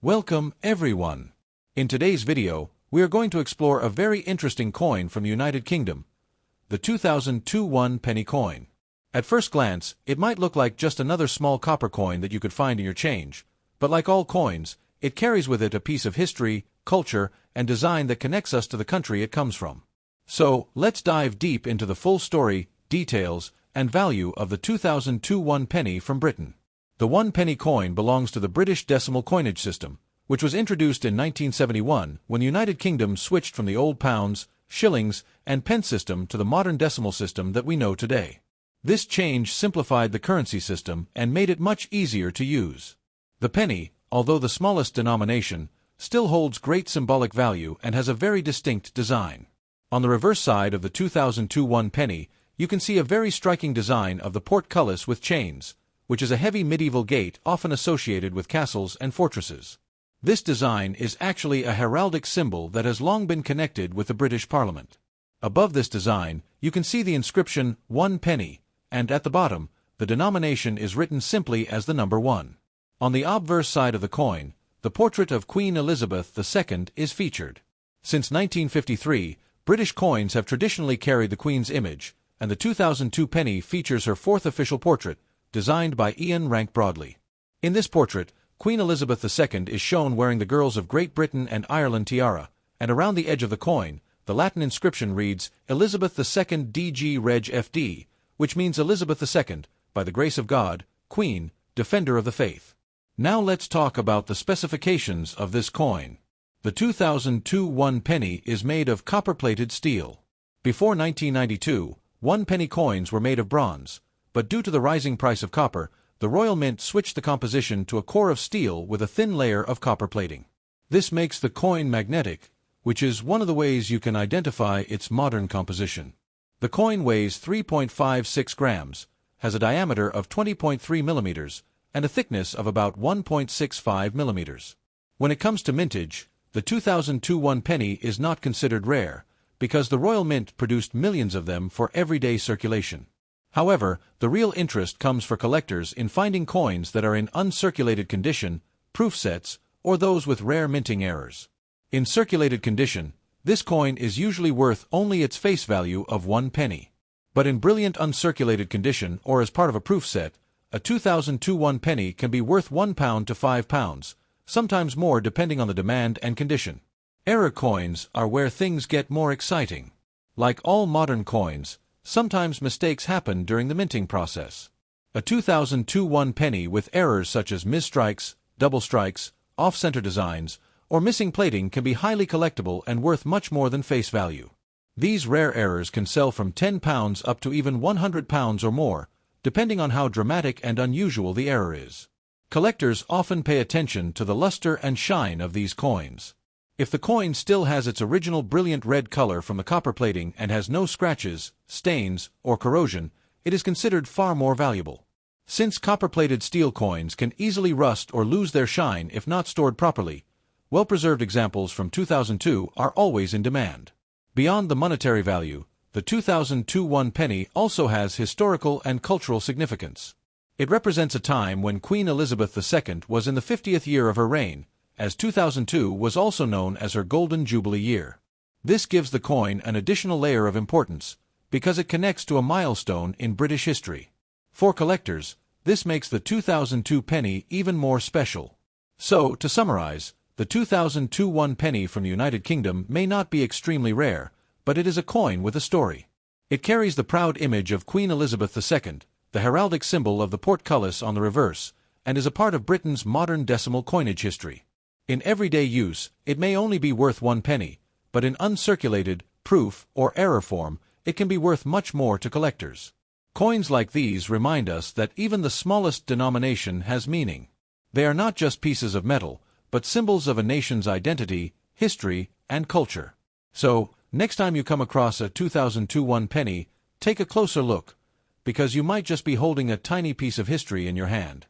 Welcome, everyone. In today's video, we are going to explore a very interesting coin from the United Kingdom, the 2002 1-penny coin. At first glance, it might look like just another small copper coin that you could find in your change, but like all coins, it carries with it a piece of history, culture, and design that connects us to the country it comes from. So, let's dive deep into the full story, details, and value of the 2002 1-penny from Britain. The 1-penny coin belongs to the British decimal coinage system, which was introduced in 1971 when the United Kingdom switched from the old pounds, shillings, and pence system to the modern decimal system that we know today. This change simplified the currency system and made it much easier to use. The penny, although the smallest denomination, still holds great symbolic value and has a very distinct design. On the reverse side of the 2002 1-penny, you can see a very striking design of the portcullis with chains, which is a heavy medieval gate often associated with castles and fortresses. This design is actually a heraldic symbol that has long been connected with the British Parliament. Above this design, you can see the inscription 1 penny, and at the bottom, the denomination is written simply as the number 1. On the obverse side of the coin, the portrait of Queen Elizabeth II is featured. Since 1953, British coins have traditionally carried the Queen's image, and the 2002 penny features her fourth official portrait, designed by Ian Rank Broadley. In this portrait, Queen Elizabeth II is shown wearing the girls of Great Britain and Ireland tiara, and around the edge of the coin, the Latin inscription reads, Elizabeth II DG Reg FD, which means Elizabeth II, by the grace of God, Queen, Defender of the Faith. Now let's talk about the specifications of this coin. The 2002 1-penny is made of copper-plated steel. Before 1992, 1-penny coins were made of bronze, but due to the rising price of copper, the Royal Mint switched the composition to a core of steel with a thin layer of copper plating. This makes the coin magnetic, which is one of the ways you can identify its modern composition. The coin weighs 3.56 grams, has a diameter of 20.3 millimeters, and a thickness of about 1.65 millimeters. When it comes to mintage, the 2002 1-penny is not considered rare, because the Royal Mint produced millions of them for everyday circulation. However, the real interest comes for collectors in finding coins that are in uncirculated condition, proof sets, or those with rare minting errors. In circulated condition, this coin is usually worth only its face value of 1 penny. But in brilliant uncirculated condition or as part of a proof set, a 2002 1-penny can be worth £1 to £5, sometimes more depending on the demand and condition. Error coins are where things get more exciting. Like all modern coins, sometimes mistakes happen during the minting process. A 2002 1-penny with errors such as misstrikes, double strikes, off-center designs, or missing plating can be highly collectible and worth much more than face value. These rare errors can sell from £10 up to even £100 or more, depending on how dramatic and unusual the error is. Collectors often pay attention to the luster and shine of these coins. If the coin still has its original brilliant red color from the copper plating and has no scratches, stains, or corrosion, it is considered far more valuable. Since copper-plated steel coins can easily rust or lose their shine if not stored properly, well-preserved examples from 2002 are always in demand. Beyond the monetary value, the 2002 1-penny also has historical and cultural significance. It represents a time when Queen Elizabeth II was in the 50th year of her reign, as 2002 was also known as her Golden Jubilee year. This gives the coin an additional layer of importance, because it connects to a milestone in British history. For collectors, this makes the 2002 penny even more special. So, to summarize, the 2002 1-penny from the United Kingdom may not be extremely rare, but it is a coin with a story. It carries the proud image of Queen Elizabeth II, the heraldic symbol of the portcullis on the reverse, and is a part of Britain's modern decimal coinage history. In everyday use, it may only be worth 1 penny, but in uncirculated, proof, or error form, it can be worth much more to collectors. Coins like these remind us that even the smallest denomination has meaning. They are not just pieces of metal, but symbols of a nation's identity, history, and culture. So, next time you come across a 2002 1-penny, take a closer look, because you might just be holding a tiny piece of history in your hand.